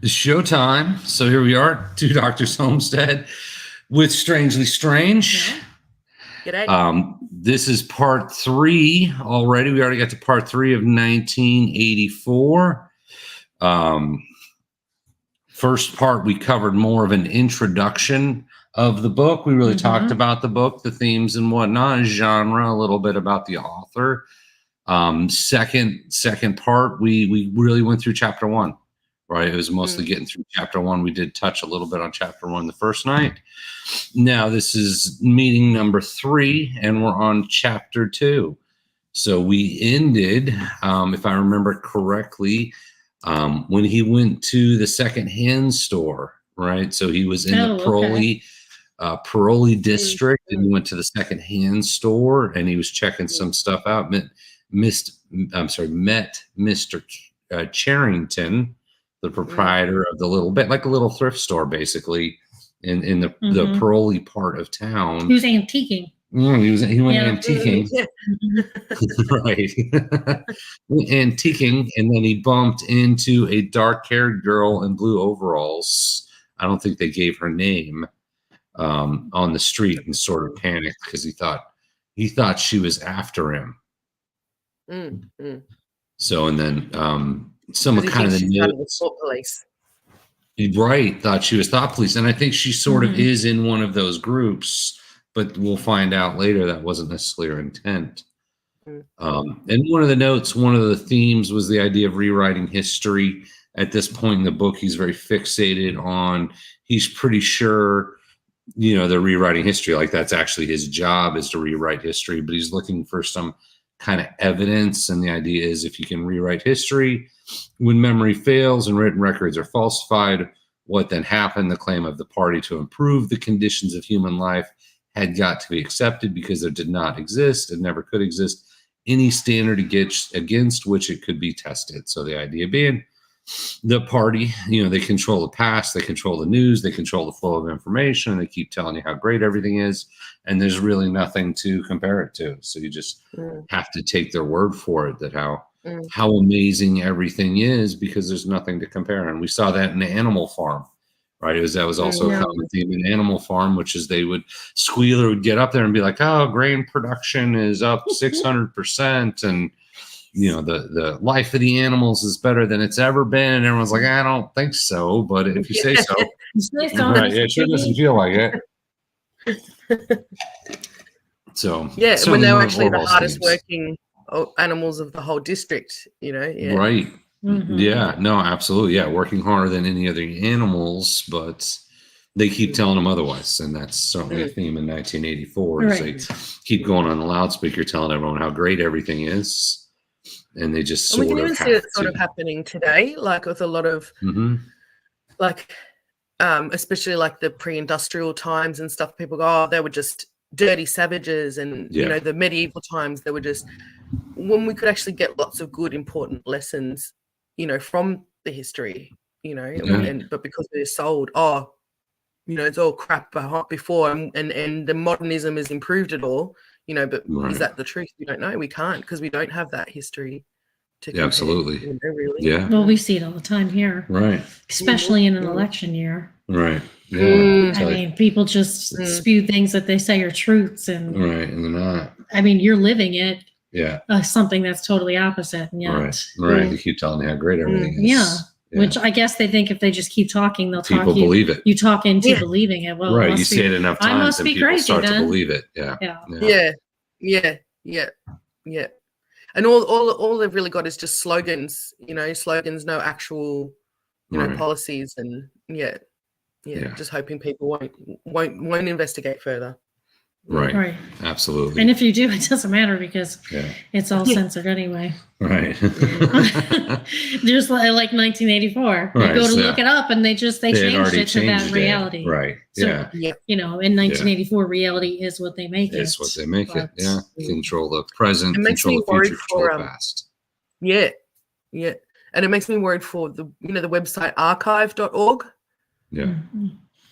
Showtime. So here we are, Two Doctors Homestead with Strangely Strange. Yeah. G'day. This is part 3 already. We already got to part 3 of 1984. First part, we covered more of an introduction of the book. We really talked about the book, the themes and whatnot, genre, a little bit about the author. Second part, we really went through chapter 1. Right, it was mostly getting through chapter 1. We did touch a little bit on chapter 1 the first night. Now this is meeting number 3, and we're on chapter 2. So we ended, if I remember correctly, when he went to the secondhand store. Right, so he was in the Paroli district, and he went to the secondhand store, and he was checking some stuff out. Met Mr. Charrington, the proprietor of the little bit, like a little thrift store, basically, in the Paroli part of town. He was antiquing. He went antiquing. Right. Antiquing, and then he bumped into a dark-haired girl in blue overalls. I don't think they gave her name, on the street, and sort of panicked because he thought she was after him. So, and then some kind of the thought police. Right, thought she was thought police, and I think she sort of is in one of those groups, but we'll find out later that wasn't necessarily her intent. And one of the themes was the idea of rewriting history. At this point in the book, he's very fixated on, he's pretty sure, they're rewriting history, like that's actually his job, is to rewrite history, but he's looking for some kind of evidence. And the idea is, if you can rewrite history, when memory fails and written records are falsified, what then happened? The claim of the party to improve the conditions of human life had got to be accepted, because there did not exist and never could exist any standard against which it could be tested. So the idea being, the party, they control the past, they control the news, they control the flow of information, and they keep telling you how great everything is, and there's really nothing to compare it to. So you just have to take their word for it, that how amazing everything is, because there's nothing to compare. And we saw that in the Animal Farm, right? That was also a common theme in Animal Farm, which is Squealer would get up there and be like, oh, grain production is up 600%, and the life of the animals is better than it's ever been. And everyone's like, I don't think so, but if you say so, right, it sure doesn't feel like it. So yeah, when they were actually the hardest working animals of the whole district, right. Yeah, no, absolutely. Yeah, working harder than any other animals, but they keep telling them otherwise. And that's certainly a theme in 1984. Right. They keep going on the loudspeaker telling everyone how great everything is. And they just sort of have to. We can even see it sort of happening today, like with a lot of, especially like the pre-industrial times and stuff. People go, oh, they were just dirty savages, and the medieval times, they were just, when we could actually get lots of good, important lessons, from the history, but because they're sold, it's all crap before, and the modernism has improved it all. But is that the truth? We don't know. We can't, because we don't have that history to compare. Absolutely. Really. Yeah. Well, we see it all the time here. Right. Especially in an election year. Right. Yeah. I mean, people just spew things that they say are truths, and right, and they're not. I mean, you're living it. Yeah. Something that's totally opposite. And yet, right. You keep telling me how great everything is. Yeah. Which I guess they think if they just keep talking, they'll talk you. Believe it. You talk into believing it. Well, right. You say it enough times, and people start to believe it. Yeah. And all they've really got is just slogans. Slogans, no actual, policies, and just hoping people won't investigate further. Right. Absolutely. And if you do, it doesn't matter, because it's all censored anyway. Right. Just like 1984. Right. You go to look it up, and they changed it to that reality. Right. So, in 1984, reality is what they make it. It's what they make it. Yeah. Control the present, control the future, control the past. Yeah. Yeah. And it makes me worried for the website archive.org. Yeah.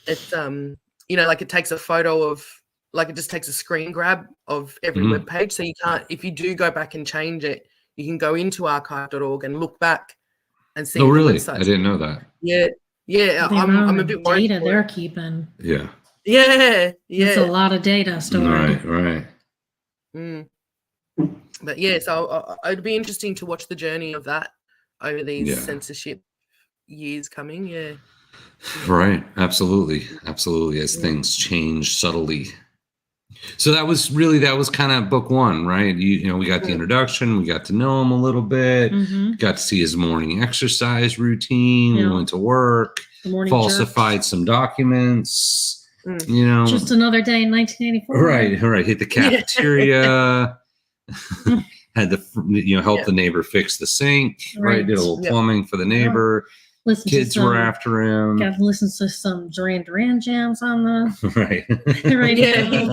It's like it takes a photo of, like, it just takes a screen grab of every web page. So you can't, if you do go back and change it, you can go into archive.org and look back and see. Oh, the really? websites. I didn't know that. Yeah, I'm a bit worried. Data they're keeping. Yeah. It's a lot of data stored. Right. But yeah, so it'd be interesting to watch the journey of that over these censorship years coming. Yeah. Right. Absolutely. As things change subtly. So that was kind of book one, right? You know, we got the introduction, we got to know him a little bit, got to see his morning exercise routine. We went to work, falsified some documents. You know, just another day in 1984. Right. Hit the cafeteria. Had to, help the neighbor fix the sink. Right. Did a little plumbing for the neighbor. Kids were after him. Got to listen to some Duran jams on the radio.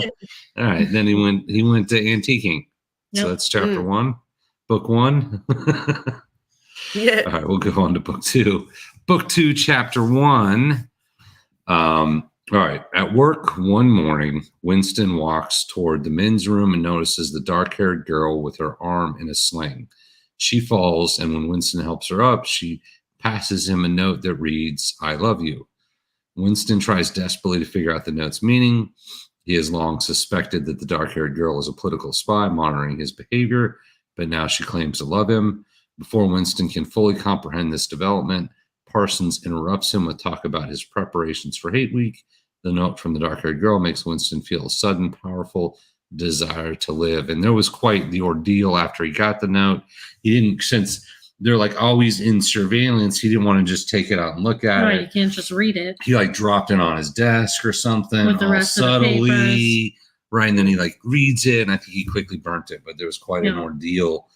All right. Then he went to antiquing. Yep. So that's chapter one, book one. Yeah. All right. We'll go on to book two. Book two, chapter one. All right. At work one morning, Winston walks toward the men's room and notices the dark-haired girl with her arm in a sling. She falls, and when Winston helps her up, she passes him a note that reads, "I love you." Winston tries desperately to figure out the note's meaning. He has long suspected that the dark-haired girl is a political spy monitoring his behavior, but now she claims to love him. Before Winston can fully comprehend this development, Parsons interrupts him with talk about his preparations for Hate Week. The note from the dark-haired girl makes Winston feel a sudden, powerful desire to live. And there was quite the ordeal after he got the note. He didn't, since they're like always in surveillance, he didn't want to just take it out and look at it. Right, you can't just read it. He like dropped it on his desk or something, with the rest subtly, of the papers. Right? And then he like reads it, and I think he quickly burnt it. But there was quite an ordeal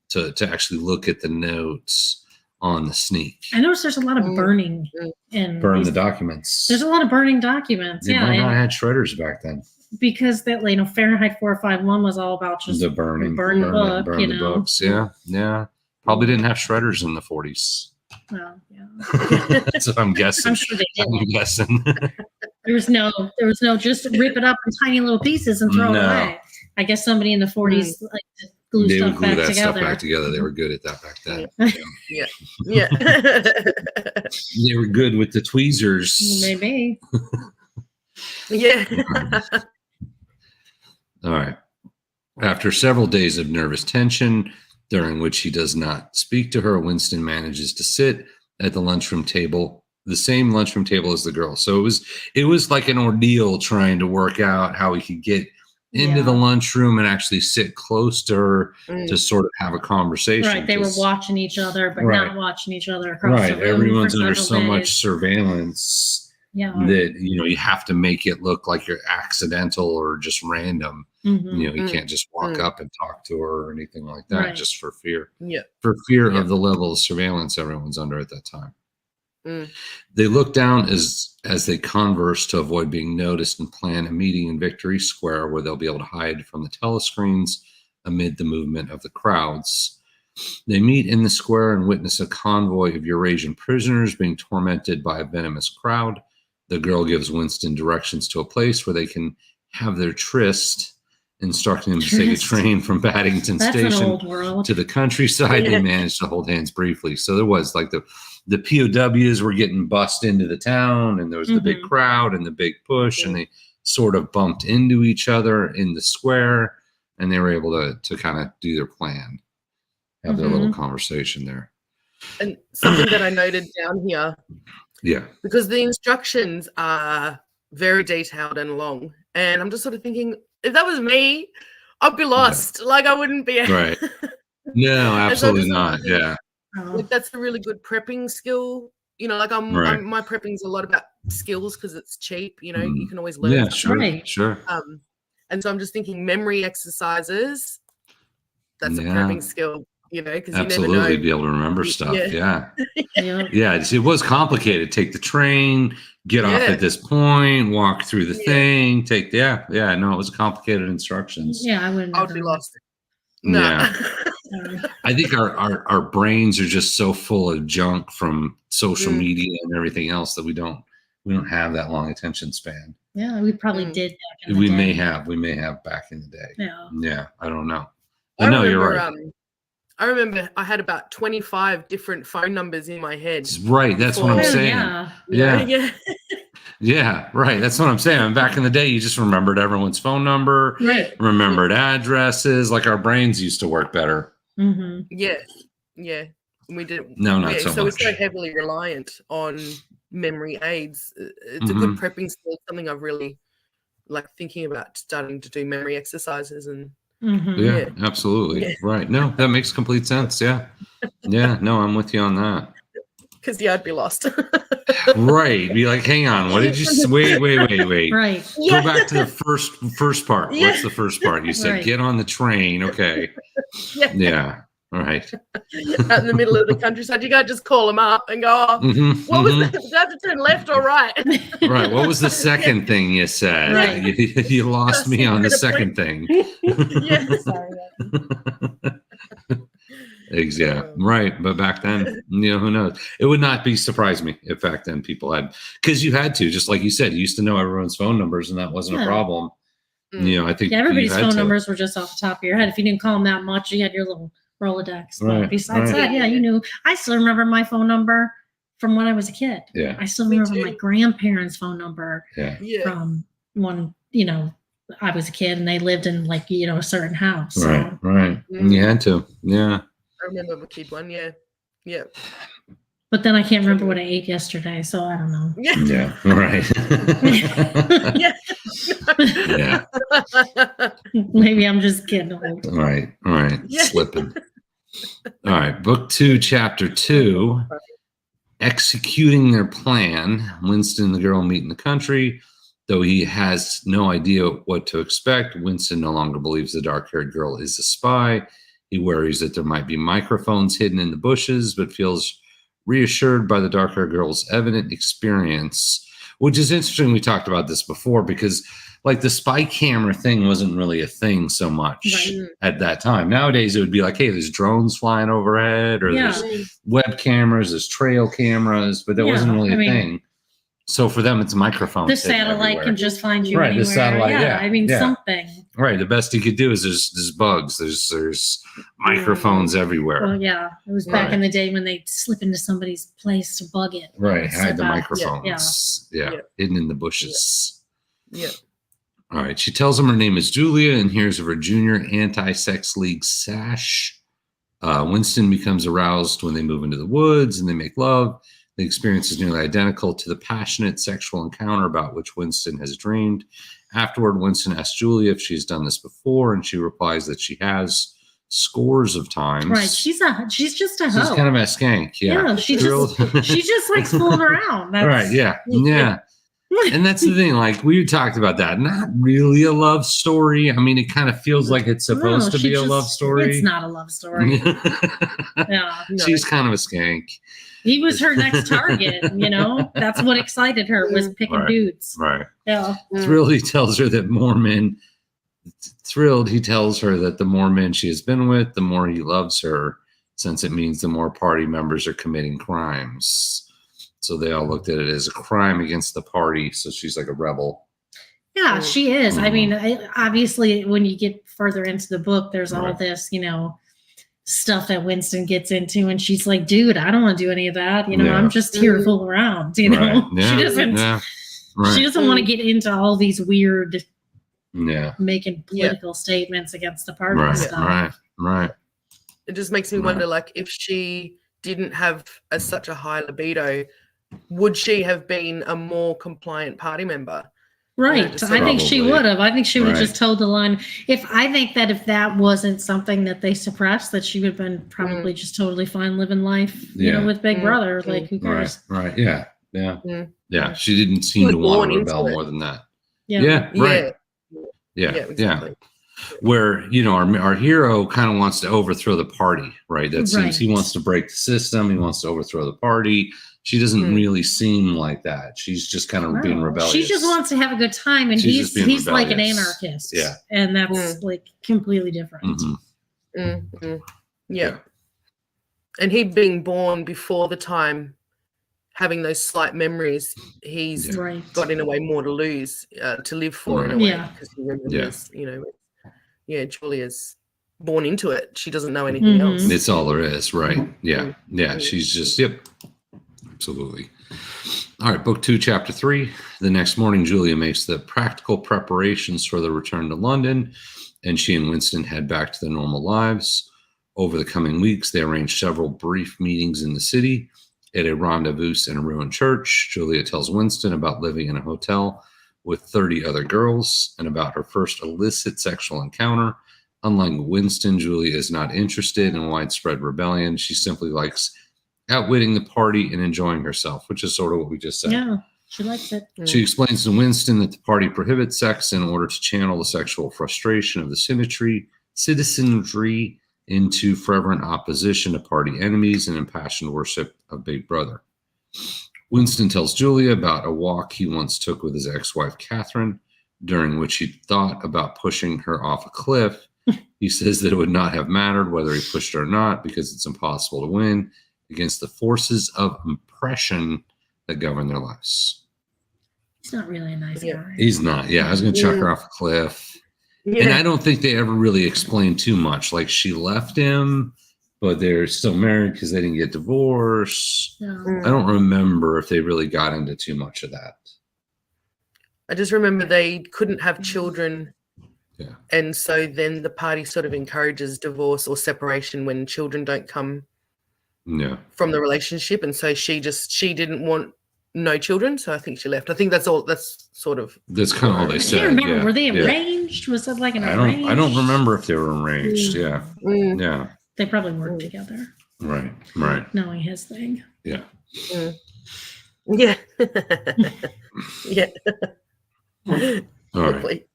to actually look at the notes on the sneak. I noticed there's a lot of burning in the documents. There's a lot of burning documents. They might not have had shredders back then. Because that, Fahrenheit 451 was all about just the burn book, the books. Yeah. Probably didn't have shredders in the 40s. Well, yeah. That's what I'm guessing. I'm sure they did. I'm guessing. There was no just rip it up in tiny little pieces and throw it away. I guess somebody in the 40s glue stuff back together. They were good at that back then. Yeah. They were good with the tweezers. Maybe. Yeah. All right. After several days of nervous tension, during which he does not speak to her, Winston manages to sit at the lunchroom table, the same lunchroom table as the girl. So it was like an ordeal trying to work out how he could get into the lunchroom and actually sit close to her to sort of have a conversation. Right. They were watching each other, but not watching each other across the room. Everyone's under so much surveillance. Yeah. That you have to make it look like you're accidental or just random. You can't just walk up and talk to her or anything like that, just for fear. Yeah. For fear of the level of surveillance everyone's under at that time. They look down as they converse to avoid being noticed and plan a meeting in Victory Square where they'll be able to hide from the telescreens amid the movement of the crowds. They meet in the square and witness a convoy of Eurasian prisoners being tormented by a venomous crowd. The girl gives Winston directions to a place where they can have their tryst, instructing him to take a train from Paddington Station to the countryside. They managed to hold hands briefly. So there was like the POWs were getting bussed into the town, and there was the big crowd and the big push, and they sort of bumped into each other in the square, and they were able to kind of do their plan, have their little conversation there. And something that I noted down here. Yeah. Because the instructions are very detailed and long. And I'm just sort of thinking, if that was me, I'd be lost. Like I wouldn't be. Right. No, absolutely not. Yeah. Like that's a really good prepping skill. My prepping's a lot about skills because it's cheap. You can always learn. Yeah, sure. And so I'm just thinking memory exercises. That's a prepping skill. Because you never know. Be able to remember stuff. Yeah. It was complicated. Take the train, get off at this point, walk through the thing, no, it was complicated instructions. Yeah, I'd be lost. No. Yeah. I think our brains are just so full of junk from social media and everything else that we don't have that long attention span. Yeah, we probably did back in the day. We may have back in the day. Yeah. Yeah, I don't know. I know you're right. I remember I had about 25 different phone numbers in my head. Right. That's what I'm saying. Yeah. Yeah, right. That's what I'm saying. Back in the day, you just remembered everyone's phone number, remembered addresses. Like our brains used to work better. Mm-hmm. Yeah. We did. No, not so so much. we're so heavily reliant on memory aids. It's a good prepping skill. Something I've really like thinking about starting to do memory exercises and. Yeah, absolutely. Yeah. Right. No, that makes complete sense. Yeah. Yeah. No, I'm with you on that. Because I'd be lost. Right. Be like, hang on. What did you say? Wait. Right. Go back to the first part. Yeah. What's the first part? You said get on the train. Okay. Yeah. All right. Out in the middle of the countryside, you gotta just call them up and go, what was that? Do I have to turn left or right? Right. What was the second thing you said? Right. You lost me on the second thing. Sorry. Exactly. Right. But back then, who knows? It would not surprise me if back then people had, because you had to, just like you said, you used to know everyone's phone numbers and that wasn't a problem. I think everybody's phone numbers were just off the top of your head. If you didn't call them that much, you had your little Rolodex. But besides that, you knew. I still remember my phone number from when I was a kid. Yeah. I still remember my grandparents' phone number from when, I was a kid and they lived in a certain house. So. Right. You had to. Yeah. I remember the kid one. Yeah. But then I can't remember what I ate yesterday, so I don't know. Yeah. Right. Yeah. Maybe I'm just getting old. Right. Slipping. All right. Book 2, Chapter 2. Executing their plan. Winston and the girl meet in the country. Though he has no idea what to expect, Winston no longer believes the dark-haired girl is a spy. He worries that there might be microphones hidden in the bushes, but feels reassured by the dark-haired girl's evident experience, which is interesting. We talked about this before because the spy camera thing wasn't really a thing so much at that time. Nowadays, it would be like, hey, there's drones flying overhead or there's web cameras, there's trail cameras, but that wasn't really a thing. So for them, it's microphones. The satellite can just find you anywhere. The satellite, something. Right. The best he could do is there's bugs. There's microphones everywhere. Well, yeah. It was back in the day when they'd slip into somebody's place to bug it. Right. Hide the microphones. Yeah. Hidden in the bushes. Yeah. All right. She tells him her name is Julia and hears of her junior anti-sex league sash. Winston becomes aroused when they move into the woods and they make love. The experience is nearly identical to the passionate sexual encounter about which Winston has dreamed. Afterward, Winston asks Julia if she's done this before, and she replies that she has scores of times. Right. She's just a hoe. She's kind of a skank. Yeah. She just likes fooling around. Right. Yeah. Yeah. And that's the thing. We talked about that. Not really a love story. I mean, it kind of feels like it's supposed to be a love story. It's not a love story. She's kind of a skank. He was her next target, That's what excited her, was picking dudes. Right. Yeah. Thrilled, he tells her that the more men she has been with, the more he loves her, since it means the more party members are committing crimes. So they all looked at it as a crime against the party. So she's like a rebel. Yeah, she is. I mean, obviously, when you get further into the book, there's all this, stuff that Winston gets into, and she's like, dude, I don't want to do any of that. I'm just here to fool around. She doesn't she doesn't want to get into all these weird making political statements against the party and stuff. Right. It just makes me wonder, if she didn't have such a high libido, would she have been a more compliant party member? Right. I think she would have. I think she would have just told the line. If that wasn't something that they suppressed, that she would have been probably just totally fine living life, with Big Brother. Who cares? Right. Yeah. Yeah. She didn't seem to want to rebel more than that. Yeah. Right. Yeah. Exactly. Where, our hero kind of wants to overthrow the party, right? That seems he wants to break the system. He wants to overthrow the party. She doesn't really seem like that. She's just kind of being rebellious. She just wants to have a good time, and he's like an anarchist. Yeah. And that's completely different. Yeah. And he being born before the time, having those slight memories, he's got in a way more to lose, to live for in a way, because he remembers, Julia's born into it. She doesn't know anything else. It's all there is, right? Yeah. Yeah. She's just, yep. Absolutely. All right. Book 2, Chapter 3. The next morning, Julia makes the practical preparations for the return to London, and she and Winston head back to their normal lives. Over the coming weeks, they arrange several brief meetings in the city. At a rendezvous in a ruined church, Julia tells Winston about living in a hotel with 30 other girls and about her first illicit sexual encounter. Unlike Winston, Julia is not interested in widespread rebellion. She simply likes outwitting the party and enjoying herself, which is sort of what we just said. Yeah, she likes it. She explains to Winston that the party prohibits sex in order to channel the sexual frustration of the citizenry into fervent opposition to party enemies and impassioned worship of Big Brother. Winston tells Julia about a walk he once took with his ex-wife, Catherine, during which he thought about pushing her off a cliff. He says that it would not have mattered whether he pushed her or not because it's impossible to win against the forces of oppression that govern their lives. He's not really a nice guy. He's not. Yeah, I was going to chuck her off a cliff. Yeah. And I don't think they ever really explained too much. Like, she left him, but they're still married because they didn't get divorced. No. I don't remember if they really got into too much of that. I just remember they couldn't have children. Yeah. And so then the party sort of encourages divorce or separation when children don't come from the relationship. And so she didn't want no children, so I think she left. I think that's all. That's kind of all they said. I can't remember. Were they arranged? Was it like an arranged? I don't remember if they were arranged. Yeah. Yeah. They probably worked together. Right. Knowing his thing. Yeah. Yeah. Yeah. All right.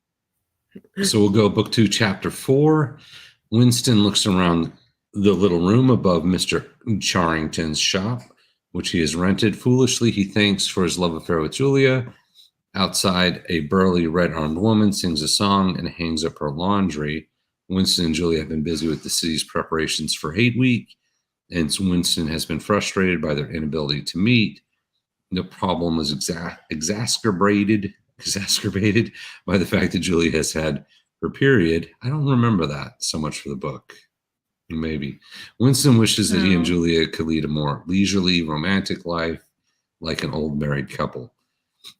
So we'll go book 2, chapter 4. Winston looks around the little room above Mr. Charrington's shop, which he has rented. Foolishly, he thanks for his love affair with Julia. Outside, a burly, red-armed woman sings a song and hangs up her laundry. Winston and Julia have been busy with the city's preparations for Hate Week, and Winston has been frustrated by their inability to meet. The problem was exacerbated by the fact that Julia has had her period. I don't remember that so much for the book. Maybe. Winston wishes that he and Julia could lead a more leisurely, romantic life like an old married couple.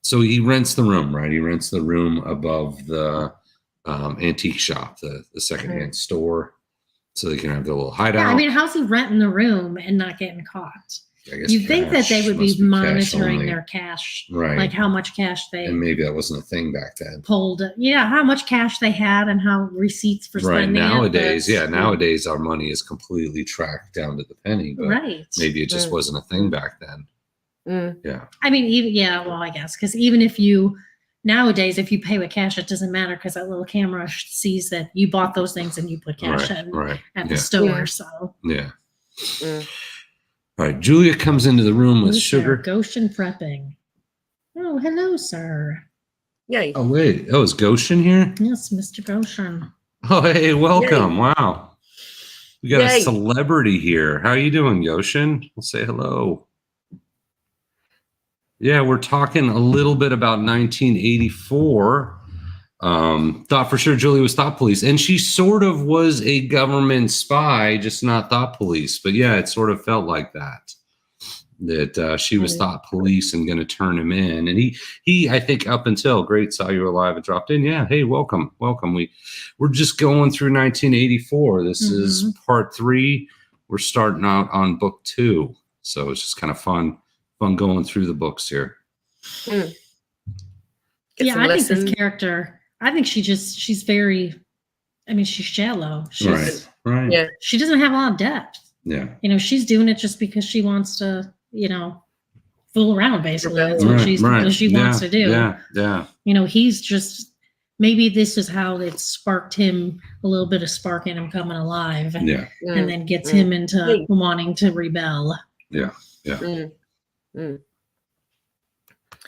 So he rents the room, right? He rents the room above the antique shop, the secondhand store, so they can have their little hideout. Yeah, I mean, how's he renting the room and not getting caught? You'd think that they would be monitoring their cash, right? Like how much cash they and maybe that wasn't a thing back then. Pulled, how much cash they had and how receipts for spending. Nowadays, nowadays our money is completely tracked down to the penny. But maybe it just wasn't a thing back then. Yeah. I mean, I guess because even if you nowadays, if you pay with cash, it doesn't matter because that little camera sees that you bought those things and you put cash in at the store. So All right, Julia comes into the room with sugar. Goshen prepping. Oh, hello, sir. Yay. Oh, wait. Oh, is Goshen here? Yes, Mr. Goshen. Oh, hey, welcome. Yay. Wow. We got a celebrity here. How are you doing, Goshen? We'll say hello. Yeah, we're talking a little bit about 1984. Thought for sure Julia was thought police, and she sort of was a government spy, just not thought police. But yeah, it sort of felt like that she was thought police and going to turn him in. And he, I think, up until great, saw you alive and dropped in. Yeah, hey, welcome. We're just going through 1984. This is part 3. We're starting out on book 2, so it's just kind of fun going through the books here. I think this character. I think she's very, she's shallow. She's, right. Yeah. She doesn't have a lot of depth. Yeah. She's doing it just because she wants to, fool around, basically. That's what she wants to do. Yeah. He's just, maybe this is how it sparked him, a little bit of spark in him coming alive. Yeah. And then gets him into wanting to rebel. Yeah.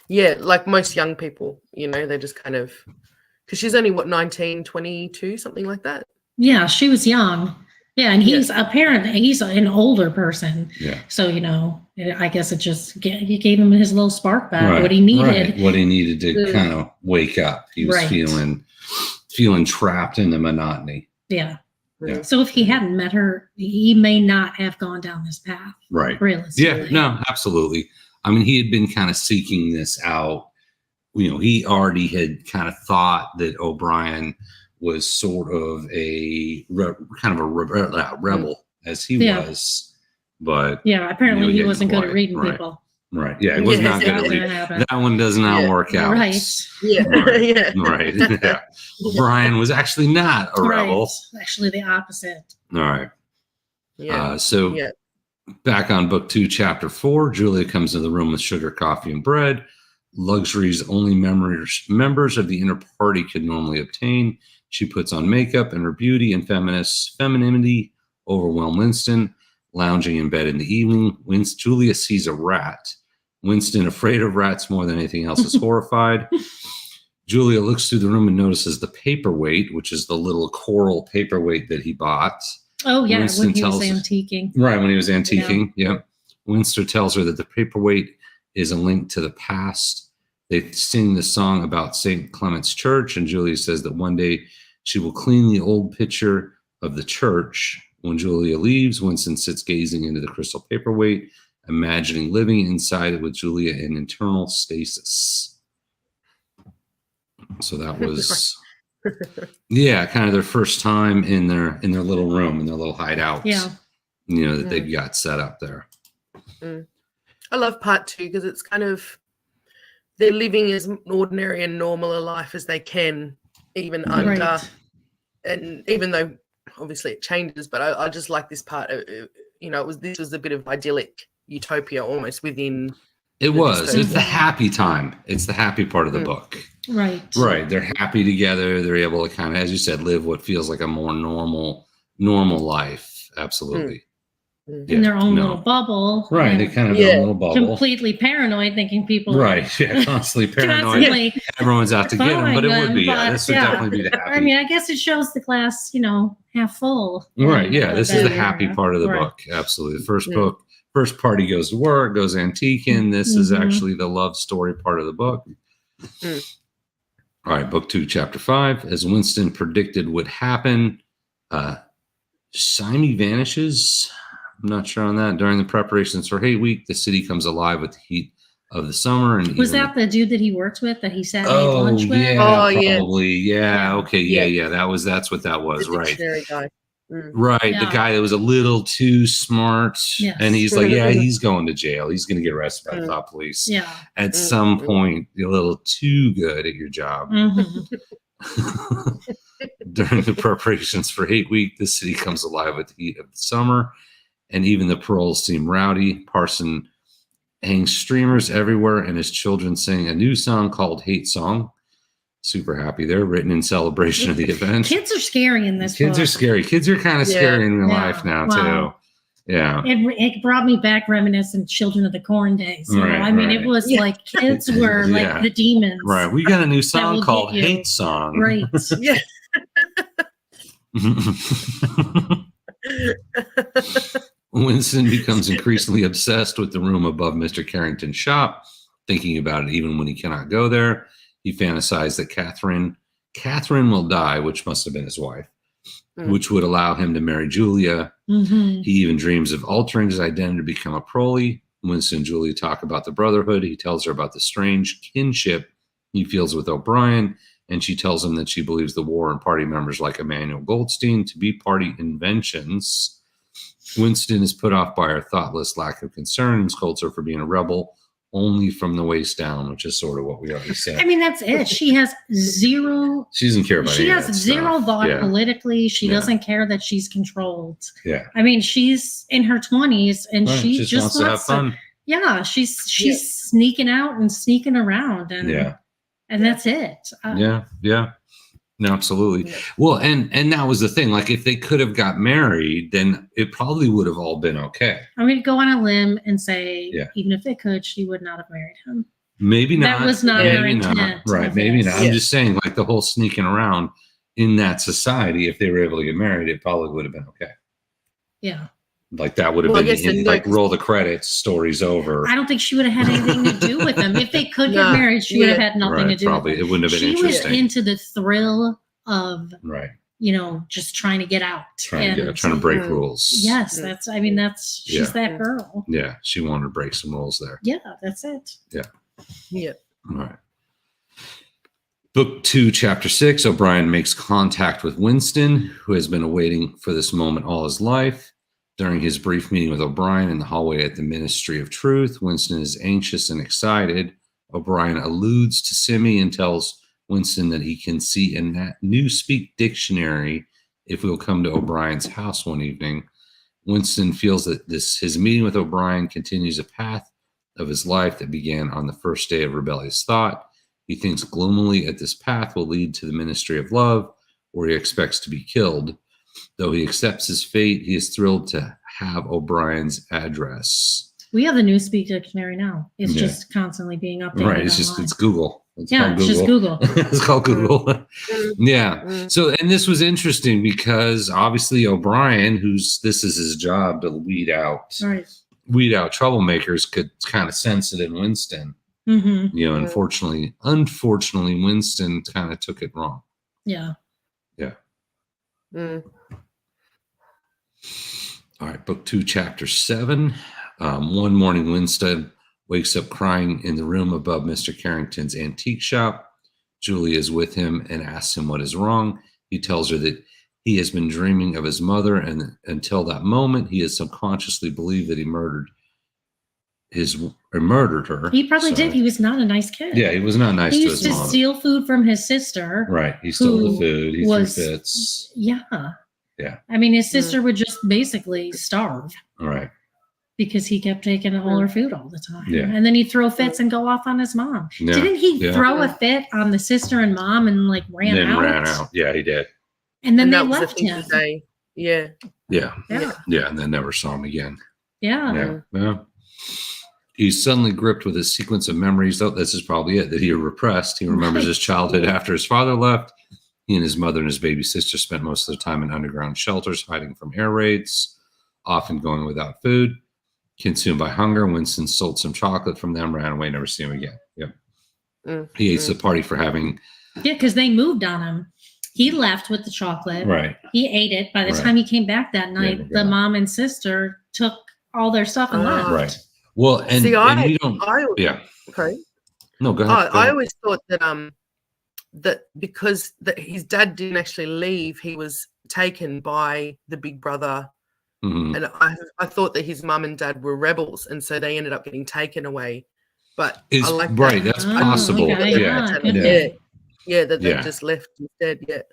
Yeah, like most young people, they just kind of, because she's only, 19, 22, something like that. Yeah, she was young. Yeah, and he's apparently, he's an older person. Yeah. So, I guess it just, he gave him his little spark back, what he needed. Right. What he needed to kind of wake up. He was feeling trapped in the monotony. Yeah. Yeah. So if he hadn't met her, he may not have gone down this path. Right. Realistically. Yeah, no, absolutely. I mean, he had been kind of seeking this out. You know, he already had kind of thought that O'Brien was sort of a rebel as he was. But apparently he wasn't good at reading people. Right. Yeah, he was not good at reading. That one does not work out. Right. Yeah. Right. Right. Yeah. O'Brien was actually not a rebel. Actually, the opposite. All right. Yeah. Back on book 2, chapter 4, Julia comes into the room with sugar, coffee, and bread. Luxuries only members of the inner party could normally obtain. She puts on makeup, and her beauty and femininity overwhelm Winston. Lounging in bed in the evening, Julia sees a rat. Winston, afraid of rats more than anything else, is horrified. Julia looks through the room and notices the paperweight, which is the little coral paperweight that he bought. Oh, yeah, Winston when he was antiquing. Right, when he was antiquing, yeah. Winston tells her that the paperweight is a link to the past. They sing the song about St. Clement's Church, and Julia says that one day she will clean the old picture of the church. When Julia leaves, Winston sits gazing into the crystal paperweight, imagining living inside it with Julia in internal stasis. So that was, kind of their first time in their little room, in their little hideout. Yeah, that they've got set up there. I love part 2 because it's kind of they're living as ordinary and normal a life as they can, even under, and even though obviously it changes, but I just like this part. This was a bit of idyllic utopia almost within. It was. It's the happy time. It's the happy part of the book. Right. Right. They're happy together. They're able to kind of, as you said, live what feels like a more normal life. Absolutely. In their own little bubble. Right. They kind of have a little bubble. Completely paranoid, thinking people are constantly paranoid. Everyone's out to get them, but it would be, this would definitely be the happy. I mean, I guess it shows the glass, half full. Right. Yeah. This is the happy part of the book. Absolutely. The first party goes to work, goes antiquing. This is actually the love story part of the book. All right. Book 2, chapter 5. As Winston predicted would happen, Simey vanishes. I'm not sure on that. During the preparations for Hate Week, the city comes alive with the heat of the summer. And was that the dude that he worked with that he sat and ate lunch with? Yeah, probably. Yeah. Okay. Yeah. That's what that was. The right. Dictionary guy. Right. The guy that was a little too smart. Yes. And he's like, he's going to jail. He's going to get arrested by the thought police. Yeah. At some point, you're a little too good at your job. During the preparations for Hate Week, the city comes alive with the heat of the summer. And even the paroles seem rowdy. Parson hangs streamers everywhere, and his children sing a new song called Hate Song. Super happy there, written in celebration of the event. Kids are scary in this Kids book. are scary. Kids are kind of scary in real life now, too. Yeah. It brought me back reminiscent Children of the Corn days. I mean, it was like kids were like the demons. Right. We got a new song called Hate Song. Right. Yeah. Winston becomes increasingly obsessed with the room above Mr. Carrington's shop, thinking about it even when he cannot go there. He fantasized that Catherine will die, which must have been his wife, which would allow him to marry Julia. He even dreams of altering his identity to become a Prolly. Winston and Julia talk about the brotherhood. He tells her about the strange kinship he feels with O'Brien, and she tells him that she believes the war and party members like Emmanuel Goldstein to be party inventions. Winston is put off by her thoughtless lack of concern and scolds her for being a rebel only from the waist down, which is sort of what we already said. I mean, that's it. She has zero. She doesn't care about. She has zero thought politically. She doesn't care that she's controlled. Yeah. I mean, she's in her 20s and she just wants to have fun. Yeah, she's sneaking out and sneaking around, and that's it. No, absolutely. Yeah. Well, and that was the thing. Like, if they could have got married, then it probably would have all been okay. I'm going to go on a limb and say, even if they could, she would not have married him. Maybe not. That was not her intent. Right. Maybe not. I'm just saying, like, the whole sneaking around in that society, if they were able to get married, it probably would have been okay. Yeah. Like, that would have been like roll the credits, story's over. I don't think she would have had anything to do with them. If they could get married, she would have had nothing to do with them. It wouldn't have been interesting. She was into the thrill of just trying to get out. Trying to break rules. Yes, she's that girl. Yeah, she wanted to break some rules there. Yeah, that's it. Yeah. Yeah. All right. Book 2, Chapter 6, O'Brien makes contact with Winston, who has been awaiting for this moment all his life. During his brief meeting with O'Brien in the hallway at the Ministry of Truth, Winston is anxious and excited. O'Brien alludes to Simi and tells Winston that he can see in that Newspeak dictionary if we'll come to O'Brien's house one evening. Winston feels that his meeting with O'Brien continues a path of his life that began on the first day of rebellious thought. He thinks gloomily that this path will lead to the Ministry of Love, where he expects to be killed. Though he accepts his fate, he is thrilled to have O'Brien's address. We have the Newspeak dictionary now. It's just constantly being updated. Right. It's Google. It's just Google. It's called Google. Yeah. So, and this was interesting because obviously O'Brien, this is his job to weed out troublemakers, could kind of sense it in Winston. Mm-hmm. Unfortunately, Winston kind of took it wrong. Yeah. Yeah. Mm. All right. Book 2, Chapter 7. One morning, Winston wakes up crying in the room above Mr. Carrington's antique shop. Julie is with him and asks him what is wrong. He tells her that he has been dreaming of his mother, and until that moment, he has subconsciously believed that he murdered her. He probably did. He was not a nice kid. Yeah, he was not nice to his mom. He used to steal food from his sister. Right. He stole the food. He threw fits. Yeah. Yeah. I mean, his sister would just basically starve. Right. Because he kept taking all her food all the time. Yeah. And then he'd throw fits and go off on his mom. Yeah. Didn't he throw a fit on the sister and mom and ran out? Yeah, he did. And then they left him. Yeah. Yeah. And then never saw him again. Yeah. He's suddenly gripped with a sequence of memories. Though this is probably it that he repressed. He remembers his childhood after his father left. He and his mother and his baby sister spent most of their time in underground shelters, hiding from air raids, often going without food. Consumed by hunger, Winston stole some chocolate from them, ran away, never see him again. Yep. He hates the party for having. Yeah, because they moved on him. He left with the chocolate. Right. He ate it. By the time he came back that night, the mom and sister took all their stuff and left. Right. Well, and, see, and you don't. Okay. No, go ahead. I always thought that because his dad didn't actually leave, he was taken by the big brother. Mm-hmm. And I thought that his mum and dad were rebels, and so they ended up getting taken away. But I like right, that's possible. Okay. That they just left instead. Yeah,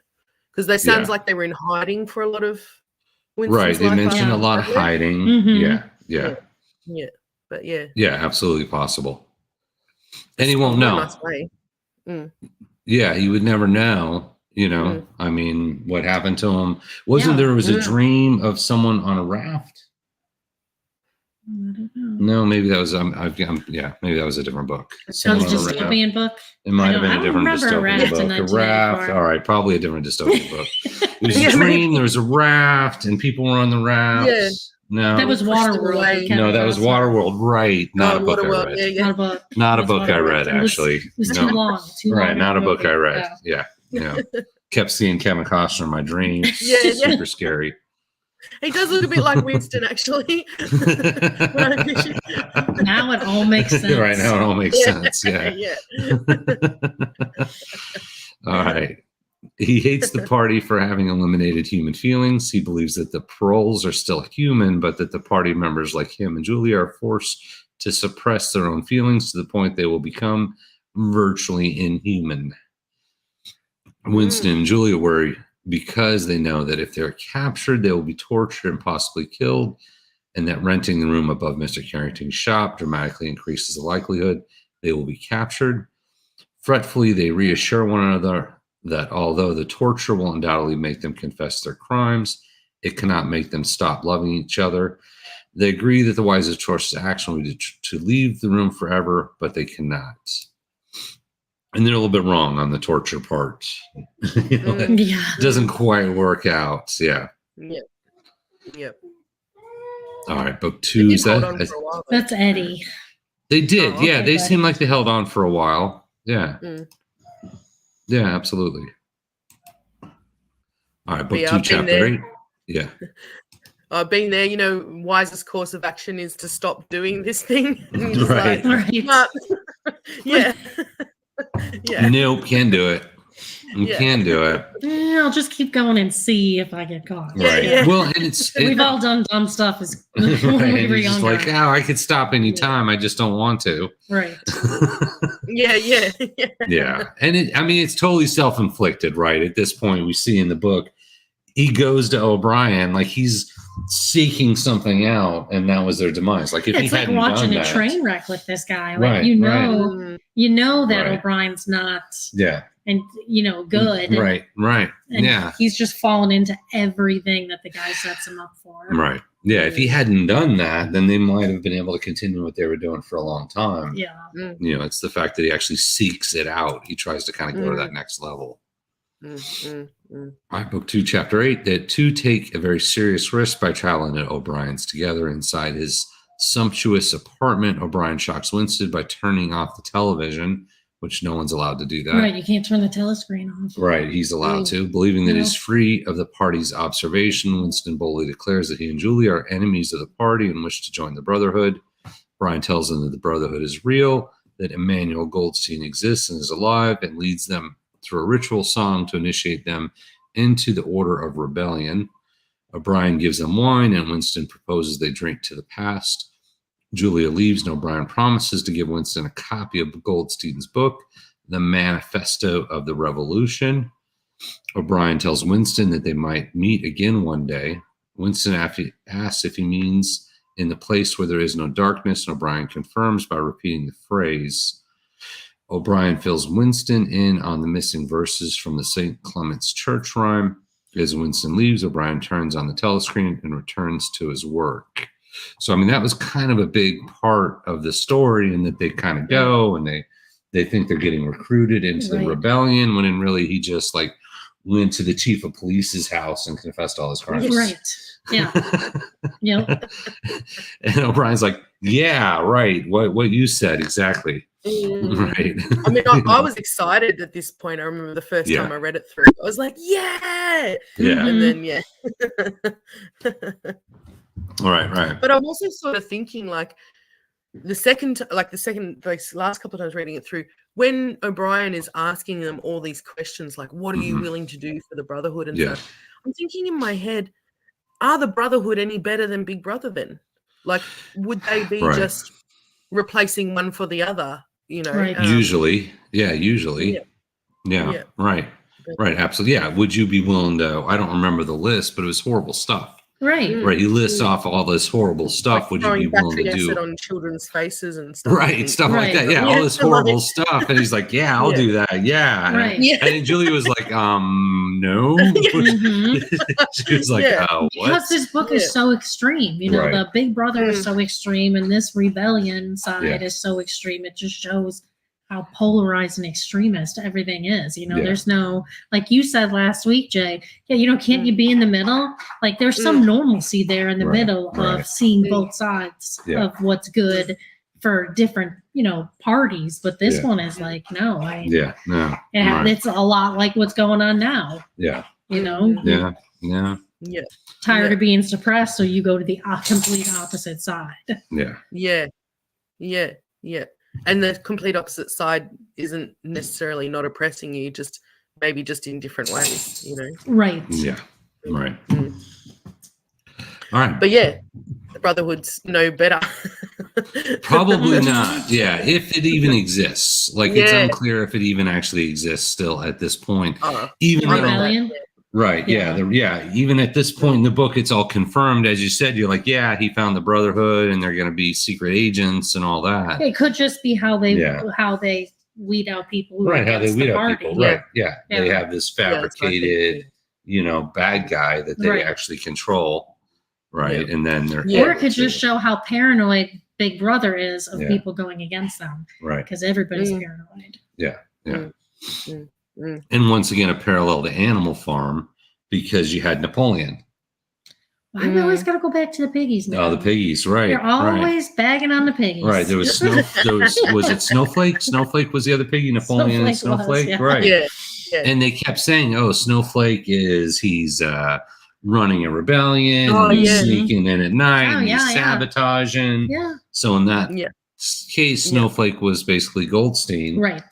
because they sounds like they were in hiding for a lot of. Winston's they mentioned a lot of hiding. Mm-hmm. Yeah, but yeah, absolutely possible. And he won't know. Yeah, he would never know. I mean, what happened to him? There was a dream of someone on a raft? I don't know. No, maybe that was maybe that was a different book. So the dystopian book? It might have been a different dystopian book. A raft. All right, probably a different dystopian book. It was a dream, there was a raft, and people were on the raft. Yeah. No. That was Waterworld. No, that was Waterworld. Right. Not a book I read. Not a book. Not a book I read, actually. It was too long. Right, not a book I read. Yeah. Kept seeing Kevin Costner in my dreams. Super scary. He does look a bit like Winston, actually. Now it all makes sense. Right, now it all makes sense. Yeah. All right. He hates the party for having eliminated human feelings. He believes that the paroles are still human, but that the party members like him and Julia are forced to suppress their own feelings to the point they will become virtually inhuman. Winston and Julia worry because they know that if they're captured, they will be tortured and possibly killed, and that renting the room above Mr. Carrington's shop dramatically increases the likelihood they will be captured. Fretfully, they reassure one another that although the torture will undoubtedly make them confess their crimes, it cannot make them stop loving each other. They agree that the wisest choice of action would be to leave the room forever, but they cannot. And they're a little bit wrong on the torture part. It doesn't quite work out. Yeah. All right, book 2 is that. That's Eddie. They did. They seem like they held on for a while. Yeah. Yeah, absolutely. All right, book 2, chapter 8. Yeah. I've been there, wisest course of action is to stop doing this thing. And you're just Right. Yeah. Yeah. Nope, can't do it. You can do it. I'll just keep going and see if I get caught. Right. Yeah. Well, and we've all done dumb stuff as when we were just younger. like, I could stop anytime. I just don't want to. Right. Yeah. And it's totally self-inflicted, right? At this point, we see in the book, he goes to O'Brien like he's seeking something out, and that was their demise. Like if it's he like hadn't watching done a train wreck with this guy. Like Right, you know that Right. O'Brien's not Yeah. and good. Right. And Yeah. he's just fallen into everything that the guy sets him up for. Right. Yeah. If he hadn't done that, then they might have been able to continue what they were doing for a long time. Yeah. It's the fact that he actually seeks it out. He tries to kind of go to that next level. All right, book 2, chapter 8. The two take a very serious risk by traveling to O'Brien's together inside his sumptuous apartment. O'Brien shocks Winston by turning off the television, which no one's allowed to do that. Right. You can't turn the telescreen off. Right. He's allowed to. Believing that he's free of the party's observation, Winston boldly declares that he and Julie are enemies of the party and wish to join the Brotherhood. Brian tells them that the Brotherhood is real, that Emmanuel Goldstein exists and is alive, and leads them through a ritual song to initiate them into the order of rebellion. O'Brien gives them wine, and Winston proposes they drink to the past. Julia leaves, and O'Brien promises to give Winston a copy of Goldstein's book, The Manifesto of the Revolution. O'Brien tells Winston that they might meet again one day. Winston asks if he means in the place where there is no darkness, and O'Brien confirms by repeating the phrase. O'Brien fills Winston in on the missing verses from the St. Clement's Church rhyme. As Winston leaves, O'Brien turns on the telescreen and returns to his work. So, that was kind of a big part of the story, in that they kind of go and they think they're getting recruited into the rebellion, when in really he just like went to the chief of police's house and confessed all his crimes. Right. Yeah. And O'Brien's like, yeah, right. What you said exactly. Right. I was excited at this point. I remember the first time I read it through. I was like, yeah. And then Right. But I'm also sort of thinking like the last couple of times reading it through, when O'Brien is asking them all these questions, like, what are you willing to do for the Brotherhood and stuff? I'm thinking in my head, are the Brotherhood any better than Big Brother then? Like, would they be just replacing one for the other? Right. Usually. Yeah. Right. Absolutely. Yeah. Would you be willing to? I don't remember the list, but it was horrible stuff. Right. Right. He lists off all this horrible stuff. Like would you be willing to do? On children's faces and stuff. Right. Stuff like that. Yeah. All this horrible stuff. And he's like, yeah, I'll do that. Yeah. Right. And Julia was like, no. She was like, what? Because this book is so extreme. The Big Brother is so extreme, and this rebellion side is so extreme. It just shows how polarized and extremist everything is. There's no, like you said last week, Jay, can't you be in the middle? Like there's some normalcy there in the middle of seeing both sides of what's good for different, parties. But this one is like, no. It's a lot like what's going on now. Yeah. Tired of being suppressed, so you go to the complete opposite side. Yeah. And the complete opposite side isn't necessarily not oppressing you, just maybe just in different ways, Right. Yeah. Right. All right. But the Brotherhood's no better. Probably not. Yeah. If it even exists. Like it's unclear if it even actually exists still at this point. Even rebellion. Right. Yeah. Even at this point in the book, it's all confirmed. As you said, you're like, he found the Brotherhood and they're going to be secret agents and all that. It could just be how they weed out people. How they weed out people. Yeah. Right. Yeah. They have this fabricated, bad guy that they actually control. Right. Yeah. And then they're. Or it could just show how paranoid Big Brother is of people going against them. Right. Because everybody's paranoid. Yeah. And once again, a parallel to Animal Farm, because you had Napoleon. Why we always got to go back to the piggies now? Oh, the piggies, right. You're always bagging on the piggies. Right. There was was it Snowflake? Snowflake was the other piggy. Napoleon and Snowflake, was, right. and they kept saying, "Oh, Snowflake he's running a rebellion, he's sneaking in at night, and he's sabotaging." Yeah. So in that case, Snowflake was basically Goldstein, right?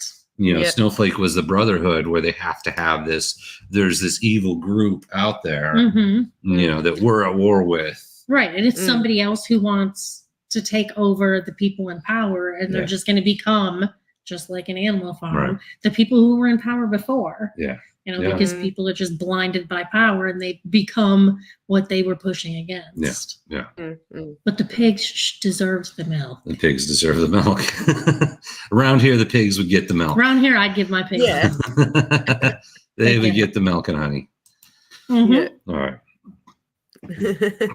Snowflake was the Brotherhood, where they have to have this. There's this evil group out there, that we're at war with, right? And it's somebody else who wants to take over the people in power, and they're just going to become, just like an Animal Farm, the people who were in power before. Because people are just blinded by power, and they become what they were pushing against. But the pigs deserves the milk. The pigs deserve the milk. Around here, the pigs would get the milk. Around here, I'd give my pigs. Yeah. They would get the milk and honey. All right.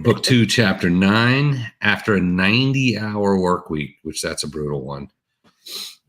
Book 2, Chapter 9. After a 90-hour work week, which that's a brutal one,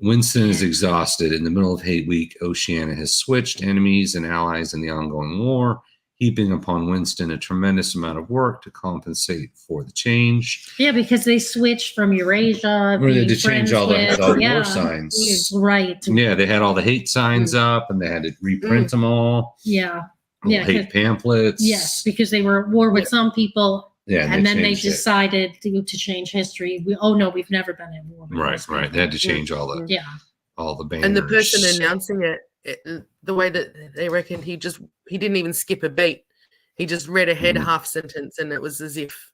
Winston is exhausted. In the middle of hate week, Oceana has switched enemies and allies in the ongoing war, heaping upon Winston a tremendous amount of work to compensate for the change. Yeah, because they switched from Eurasia. Where they had to change all the war signs. Right. Yeah, they had all the hate signs up, and they had to reprint them all. Yeah. Hate pamphlets. Yes, because they were at war with some people. Yeah, and then they decided to change history. We've never been at war. Right. They had to change all the banners. And the person announcing it, the way that they reckoned, he didn't even skip a beat. He just read ahead half sentence, and it was as if.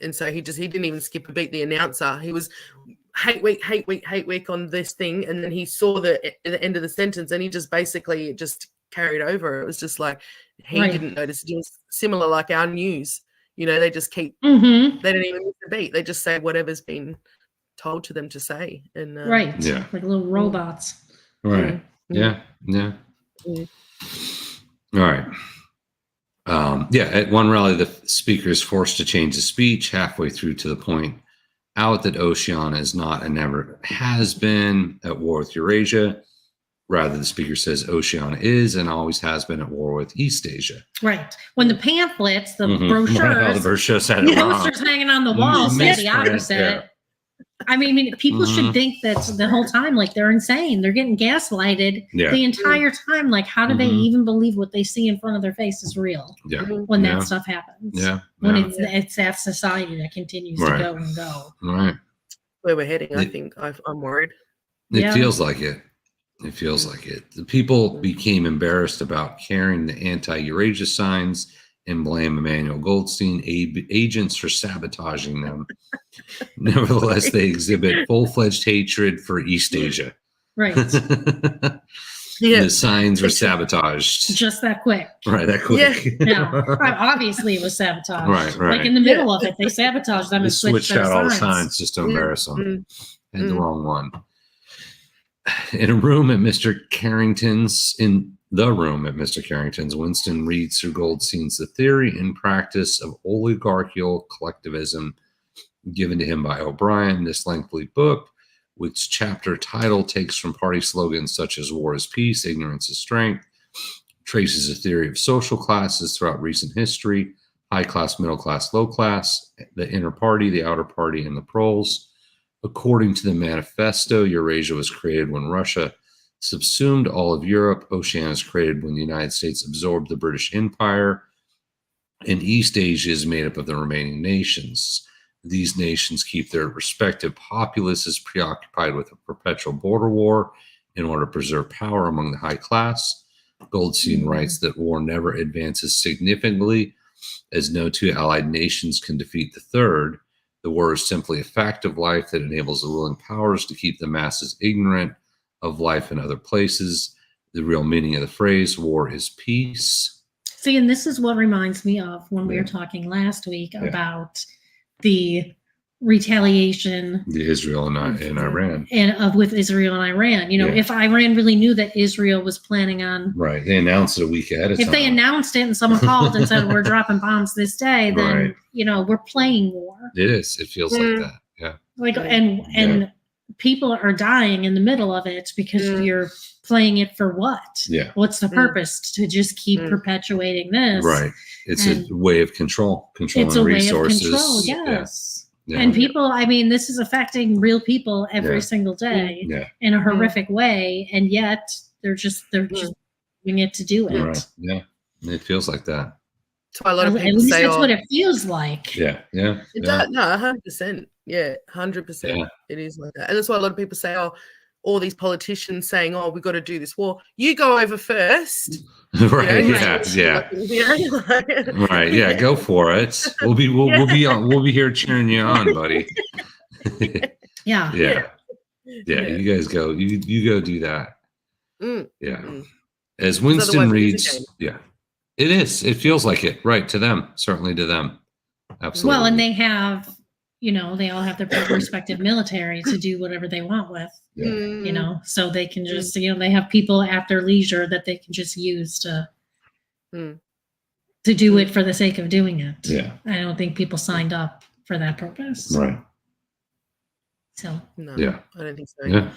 And so he didn't even skip a beat. The announcer, he was hate week on this thing, and then he saw the end of the sentence, and he just basically just carried over. It was just like he didn't notice. It was similar like our news. They just keep, they don't even miss a beat. They just say whatever's been told to them to say. And like little robots. Right. Yeah. All right. At one rally, the speaker is forced to change his speech halfway through to the point out that Oceania is not and never has been at war with Eurasia. Rather, the speaker says Oceania is and always has been at war with East Asia. Right. When the pamphlets, the brochures, the brochures had posters hanging on the wall say the opposite. Yeah. I mean, people should think that the whole time, like, they're insane. They're getting gaslighted the entire time. Like, how do they even believe what they see in front of their face is real? When that stuff happens. When it's that society that continues to go and go. Right. Where we're heading, I think I'm worried. It feels like it. It feels like it. The people became embarrassed about carrying the anti-Eurasia signs and blame Emmanuel Goldstein agents for sabotaging them. Nevertheless, they exhibit full-fledged hatred for East Asia. Right. The signs were sabotaged. Just that quick. Right, that quick. Yeah. Obviously, it was sabotaged. Right. Like in the middle of it, they sabotaged them and switched out all the signs just to embarrass them. And the wrong one. In the room at Mr. Carrington's, Winston reads through Goldstein's The Theory and Practice of Oligarchical Collectivism, given to him by O'Brien. This lengthy book, which chapter title takes from party slogans such as "War is peace, ignorance is strength," traces a theory of social classes throughout recent history: high class, middle class, low class, the inner party, the outer party, and the proles. According to the manifesto, Eurasia was created when Russia subsumed all of Europe. Oceania was created when the United States absorbed the British Empire. And East Asia is made up of the remaining nations. These nations keep their respective populaces preoccupied with a perpetual border war in order to preserve power among the high class. Goldstein writes that war never advances significantly, as no two allied nations can defeat the third. The war is simply a fact of life that enables the ruling powers to keep the masses ignorant of life in other places. The real meaning of the phrase, war is peace. See, and this is what reminds me of when we were talking last week about the retaliation, the Israel and Iran, and with Israel and Iran. If Iran really knew that Israel was planning on, they announced it a week ahead of time. If they announced it and someone called and said we're dropping bombs this day, then we're playing war. It is. It feels like that. Yeah. And people are dying in the middle of it because you're playing it for what? Yeah. What's the purpose? To just keep perpetuating this? Right. It's a way of controlling resources. Way of control, yes. Yeah. And people, this is affecting real people every single day in a horrific way, and yet they're just doing it to do it. Right. Yeah. It feels like that. That's why a lot of At people least say, that's what it feels like. Yeah. Yeah. It Yeah. does, no, 100%. Yeah, 100%. Yeah. It is like that. And that's why a lot of people say, oh, all these politicians saying, oh, we've got to do this war. You go over first. Right. You know, Yeah. yeah. Right. Yeah. Go for it. We'll be here cheering you on, buddy. Yeah. Yeah. You guys go. You go do that. Yeah. As Winston reads, yeah, it is. It feels like it, right? To them, certainly to them. Absolutely. Well, and they have, they all have their respective military to do whatever they want with. Yeah. So they can just, they have people at their leisure that they can just use to do it for the sake of doing it. Yeah. I don't think people signed up for that purpose. Right. So. No, yeah. I don't think so. Yeah.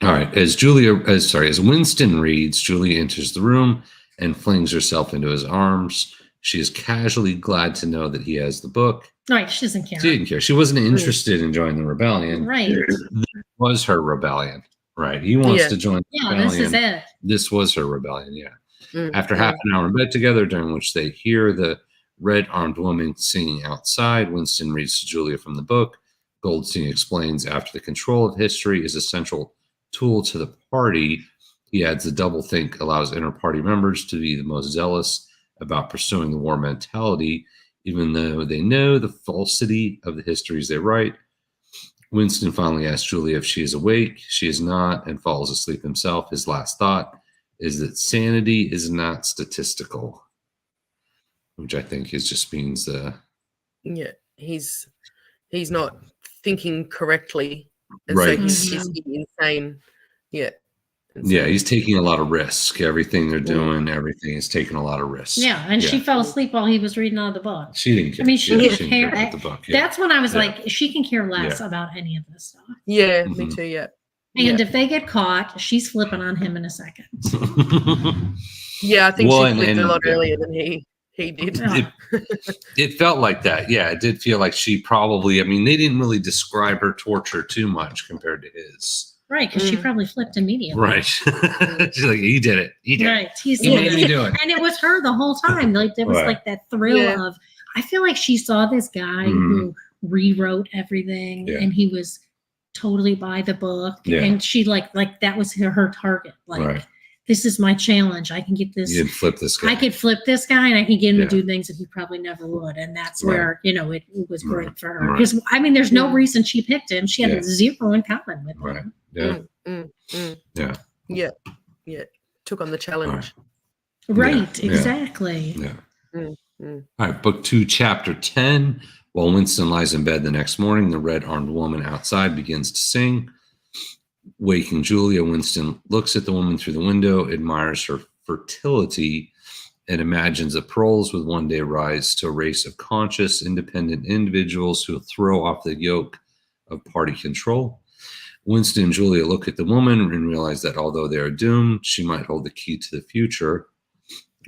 All right. As Winston reads, Julia enters the room and flings herself into his arms. She is casually glad to know that he has the book. Right. She doesn't care. She didn't care. She wasn't interested in joining the rebellion. Right. This was her rebellion. Right. He wants to join the rebellion. This is it. This was her rebellion. Yeah. After half an hour in bed together, during which they hear the red-armed woman singing outside, Winston reads to Julia from the book. Goldstein explains after the control of history is a central tool to the party. He adds the doublethink allows inter-party members to be the most zealous about pursuing the war mentality, even though they know the falsity of the histories they write. Winston finally asks Julia if she is awake. She is not and falls asleep himself. His last thought is that sanity is not statistical, which I think just means he's not thinking correctly, and right. So he's insane. Yeah. Yeah, he's taking a lot of risk. Everything they're doing, everything is taking a lot of risk. Yeah, and she fell asleep while he was reading out of the book. She didn't care. I mean, she didn't care about the book. That's when I was like, she can care less about any of this stuff. Yeah, me too. Yeah. And if they get caught, she's flipping on him in a second. Yeah, I think she flipped a lot earlier than he did. It felt like that. Yeah, it did feel like she probably. I mean, they didn't really describe her torture too much compared to his. Right, because she probably flipped immediately. Right. She's like, he did it. He did it. Right. He made me do it. And it was her the whole time. Like there was like that thrill of, I feel like she saw this guy who rewrote everything and he was totally by the book. Yeah. And she like that was her target. Like, this is my challenge. I can get this. You can flip this guy. I could flip this guy and I can get him to do things that he probably never would. And that's where, it was great for her. Because, I mean, there's no reason she picked him. She had zero in common with him. Yeah. Yeah. Took on the challenge. Right. Exactly. Yeah. All right. Book 2, Chapter 10. While Winston lies in bed the next morning, the red-armed woman outside begins to sing. Waking Julia, Winston looks at the woman through the window, admires her fertility, and imagines that proles would one day rise to a race of conscious, independent individuals who will throw off the yoke of party control. Winston and Julia look at the woman and realize that although they are doomed, she might hold the key to the future.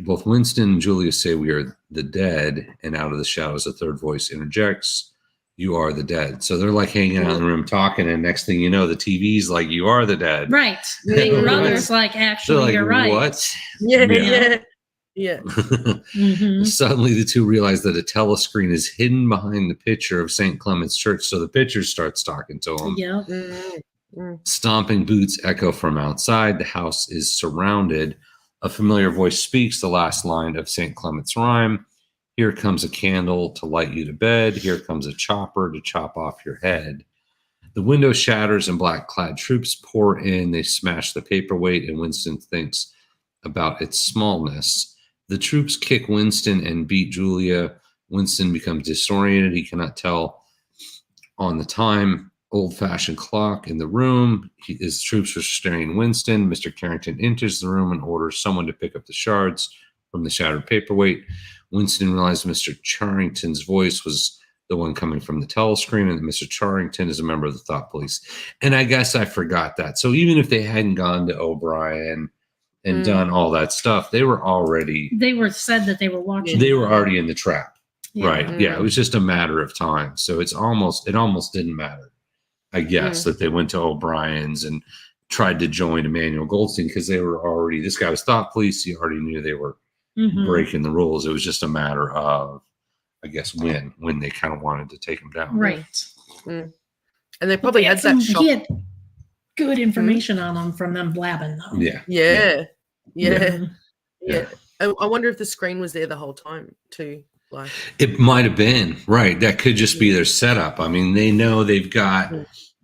Both Winston and Julia say we are the dead, and out of the shadows, a third voice interjects, "You are the dead." So they're like hanging out in the room talking, and next thing you know, the TV's like, "You are the dead." Right. Big Brother's like, actually, like, you're right. What? Yeah. Suddenly, the two realize that a telescreen is hidden behind the picture of St. Clement's Church. So the picture starts talking to them. Yeah. Stomping boots echo from outside. The house is surrounded. A familiar voice speaks the last line of St. Clement's rhyme. "Here comes a candle to light you to bed. Here comes a chopper to chop off your head." The window shatters and black-clad troops pour in. They smash the paperweight, and Winston thinks about its smallness. The troops kick Winston and beat Julia. Winston becomes disoriented. He cannot tell on the time. Old-fashioned clock in the room. His troops are staring Winston. Mr. Carrington enters the room and orders someone to pick up the shards from the shattered paperweight. Winston realized Mr. Charrington's voice was the one coming from the telescreen, and that Mr. Charrington is a member of the Thought Police. And I guess I forgot that. So even if they hadn't gone to O'Brien and done all that stuff, they were said that they were watching. They were already in the trap. Yeah. Right. Yeah. It was just a matter of time. So it almost didn't matter, I guess, that they went to O'Brien's and tried to join Emmanuel Goldstein because this guy was thought police. He already knew they were breaking the rules. It was just a matter of, I guess, when they kind of wanted to take him down. Right. And they probably had that shock. He had good information on them from them blabbing, though. Yeah. I wonder if the screen was there the whole time too. Like, it might have been, right. That could just be their setup. I mean, they know they've got,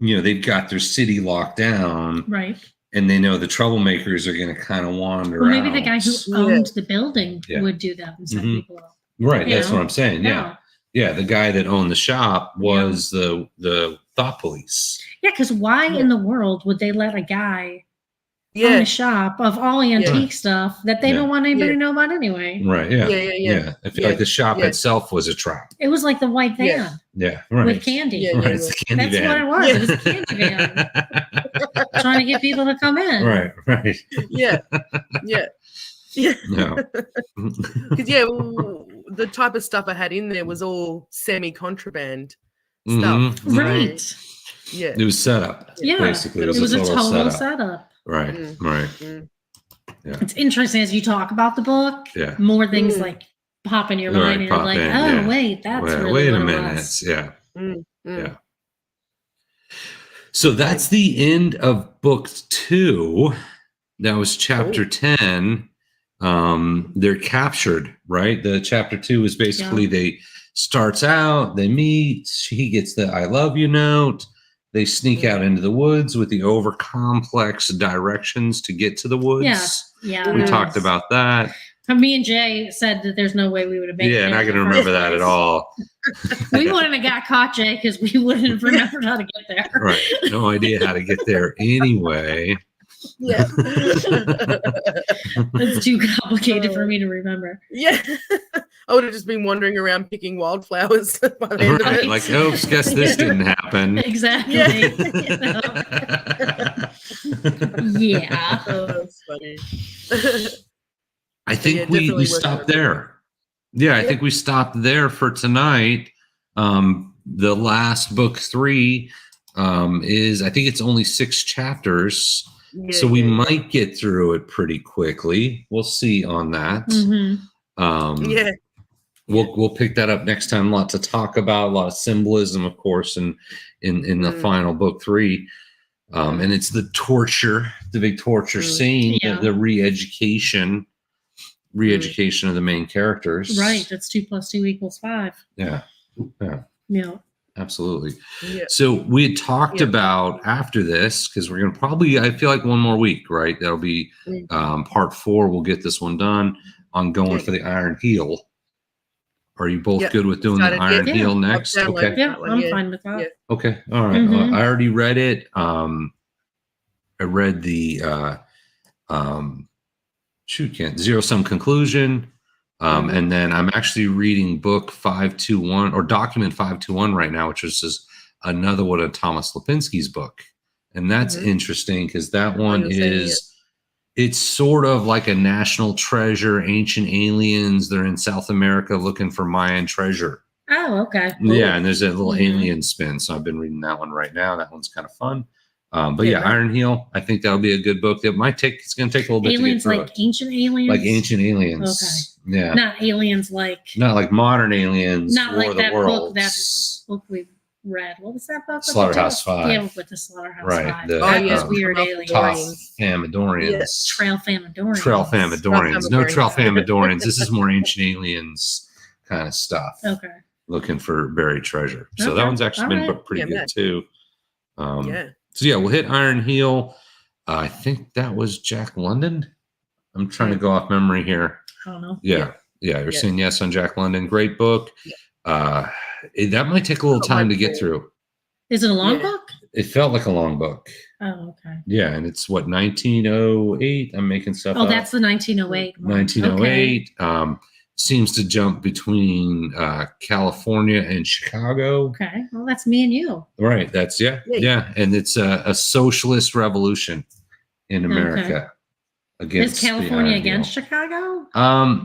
they've got their city locked down. Right. And they know the troublemakers are going to kind of wander Well, maybe out. the guy who owned the building would do that and set people up. Right. That's what I'm saying. Yeah. Yeah. The guy that owned the shop was the thought police. Yeah. Because why in the world would they let a guy own a shop of all antique stuff that they don't want anybody to know about anyway? Right. Yeah. I feel like the shop itself was a trap. It was like the white van. Yeah. Right. With candy. Right. It's the candy That's van. what it was. It was a candy van. Trying to get people to come in. Right. Yeah. No. Because the type of stuff I had in there was all semi-contraband stuff. Right. Yeah. It was set up. Yeah. Basically, it was a total setup. Right. Right. Yeah. It's interesting as you talk about the book. Yeah. More things like pop in your mind, and you're like, wait, that's really wait what a it minute. was. Yeah. So that's the end of book 2. That was chapter 10. They're captured, right? The chapter 2 is basically they starts out, they meet, he gets the I love you note. They sneak out into the woods with the over complex directions to get to the woods. Yeah. We talked about that. Me and Jay said that there's no way we would have made it. Yeah, and I can remember that at all. We wouldn't have got caught, Jay, because we wouldn't have remembered how to get there. Right. No idea how to get there anyway. Yeah. It's too complicated for me to remember. Yeah. I would have just been wandering around picking wildflowers by the end of it. Like, oops, guess this didn't happen. Exactly. Yeah. Oh, that's funny. I think we stopped there. Yeah, I think we stopped there for tonight. The last book 3 is, I think it's only 6 chapters. So we might get through it pretty quickly. We'll see on that. We'll pick that up next time. A lot to talk about, a lot of symbolism, of course, in the final book 3. And it's the torture, the big torture scene, the re-education of the main characters. Right. That's 2 + 2 = 5. Yeah. Absolutely. Yeah. So we had talked about after this, because we're going to probably, I feel like one more week, right? That'll be part 4. We'll get this one done on going for the Iron Heel. Are you both good with doing the Iron Heel next? Okay. Yeah, I'm fine with that. Okay. All right. I already read it. I read the Zero Sum Conclusion. And then I'm actually reading book 521 or document 521 right now, which is another one of Thomas Lipinski's book. And that's interesting because that one it's sort of like a national treasure, ancient aliens. They're in South America looking for Mayan treasure. Oh, okay. Yeah. And there's a little alien spin. So I've been reading that one right now. That one's kind of fun. But Iron Heel, I think that'll be a good book. It's going to take a little bit aliens to get through like ancient aliens? Like ancient aliens. Okay. Yeah. Not aliens like... Not like modern aliens. Not like that world. book we read. What was that book? Slaughterhouse 5. Yeah, with the Slaughterhouse 5. The, weird aliens. Trailfamadorians. Trailfamadorians. No Trailfamadorians. This is more ancient aliens kind of stuff. Okay. Looking for buried treasure. So that one's actually been pretty good too. So we'll hit Iron Heel. I think that was Jack London. I'm trying to go off memory here. I don't know. Yeah. You're saying yes on Jack London. Great book. That might take a little time to get through. Is it a long book? It felt like a long book. Oh, okay. Yeah, and it's 1908. I'm making stuff up. Oh, that's the 1908 one. 1908. Okay. Seems to jump between California and Chicago. Okay. Well, that's me and you. Right. That's And it's a socialist revolution in America. against Is California the ideal. against Chicago?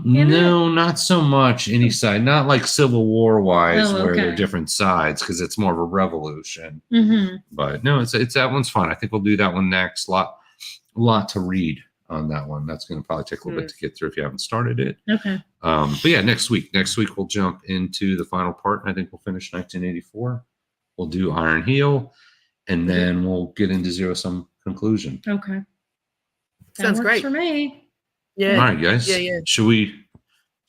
No, not so much any side. Not like Civil War wise, Oh, where okay. they're different sides, because it's more of a revolution. Mm-hmm. But no, it's that one's fun. I think we'll do that one next. Lot to read on that one. That's going to probably take a little bit to get through if you haven't started it. Okay. But yeah, next week we'll jump into the final part. I think we'll finish 1984. We'll do Iron Heel, and then we'll get into Zero Sum Conclusion. Okay. That Sounds works great for me. Yeah. All right, guys. Yeah. Should we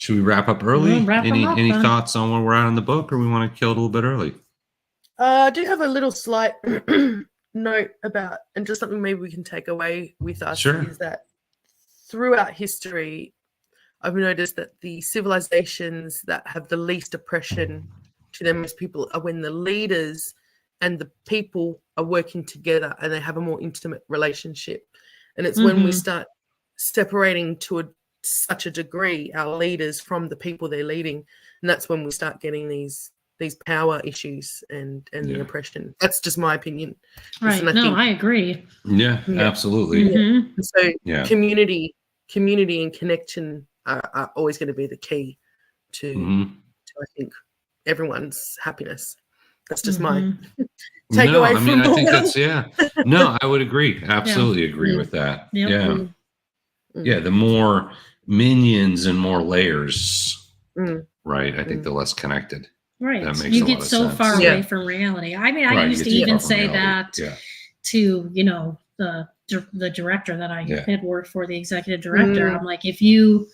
wrap up early? We'll wrap 'em up, Any then. thoughts on where we're at in the book, or we want to kill it a little bit early? I do have a little slight note about, and just something maybe we can take away with us, Sure. is that throughout history, I've noticed that the civilizations that have the least oppression to them as people are when the leaders and the people are working together and they have a more intimate relationship. And it's when we start separating to such a degree our leaders from the people they're leading, and that's when we start getting these power issues and the oppression. That's just my opinion. Right. And I agree. Yeah, absolutely. Mhm. And so community and connection are always going to be the key to I think everyone's happiness. That's just my takeaway from I think all that's No, I would agree. Absolutely agree with that. Yep. Yeah. Yeah, the more minions and more layers, right? I think the less connected. Right. That makes you a get lot of so sense. far away from reality. I mean, I used to even say that to, the director that I had worked for, the executive director. I'm like, if you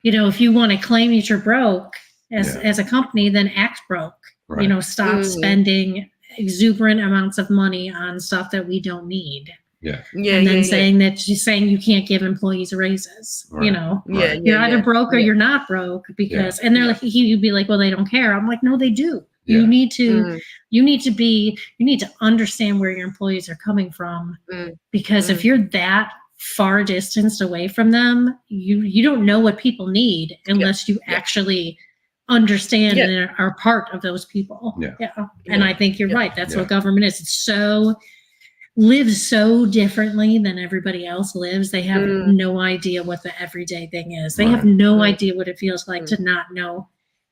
want to claim that you're broke as a company, then act broke. Right. Stop spending exuberant amounts of money on stuff that we don't need. Yeah. And then saying you can't give employees raises. Right. You're either broke or you're not broke, because and they're like, you'd be like, well, they don't care. I'm like, no, they do. You need to you need to understand where your employees are coming from, because if you're that far distanced away from them, you don't know what people need unless you actually understand and are part of those people. And I think you're right. That's what government is. It's lives so differently than everybody else lives. They have no idea what the everyday thing is. They have no idea what it feels like to not know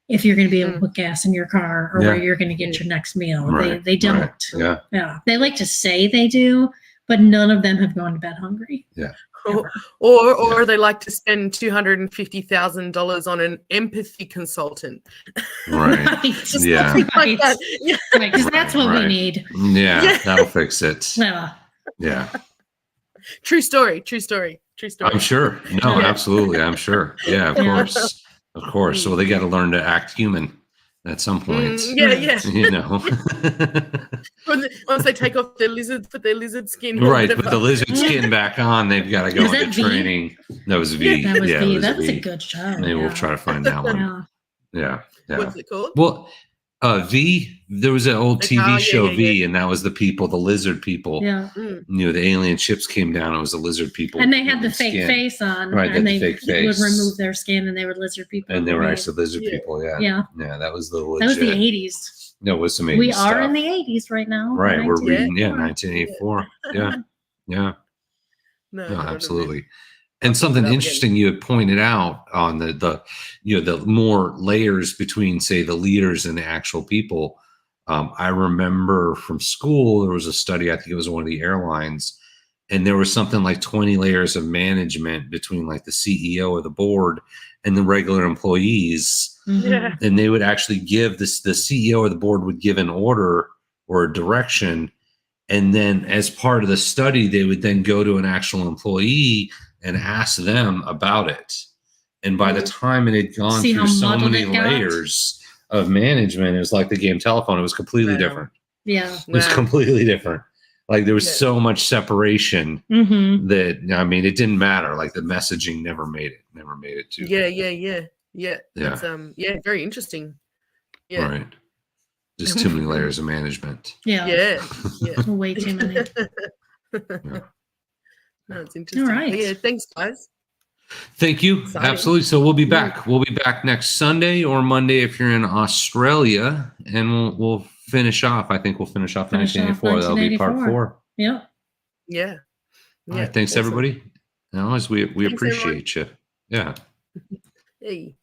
if you're going to be able to put gas in your car or where you're going to get your next meal. They don't. They like to say they do, but none of them have gone to bed hungry. Or they like to spend $250,000 on an empathy consultant. Right. Because that's what we need. Yeah, that'll fix it. Yeah. True story. I'm sure. No, absolutely. I'm sure. Yeah, of course. So they got to learn to act human at some point. Once they take off their put their lizard skin. Right, put the lizard skin back on. They've got to go into training. That was V. That was V. That was a good show. Maybe we'll try to find that one. Yeah. What's it called? Well, V. There was an old TV show V, and that was the people, the lizard people. Yeah. The alien ships came down. It was the lizard people, and they had the fake face on. Right, and they would remove their skin, and they were lizard people. And they were actually lizard people. Yeah. That was the legit. That was the 80s. No, it was some 80s We stuff. are in the 80s right now. Right, we're reading. 1984. Yeah. No, absolutely. And something interesting you had pointed out on the more layers between, say, the leaders and the actual people. I remember from school, there was a study, I think it was one of the airlines, and there was something like 20 layers of management between like the CEO or the board and the regular employees. And they would actually give the CEO or the board would give an order or a direction. And then as part of the study, they would then go to an actual employee and ask them about it. And by the time it had gone through so many layers of management, it was like the game telephone. It was completely different. Yeah. It was completely different. Like there was so much separation that, it didn't matter. Like the messaging never made it to. Yeah. It's, very interesting. Yeah. Right. Just too many layers of management. Yeah. Way too many. No, it's interesting. All right. Yeah, thanks, guys. Thank you. Exciting. Absolutely. So we'll be back. We'll be back next Sunday or Monday if you're in Australia, and we'll finish off. I think we'll finish off 1984. That'll be part 4. Yeah. Yeah. All right. Thanks, everybody. No, as we Thanks, everyone. appreciate you. Yeah. Hey.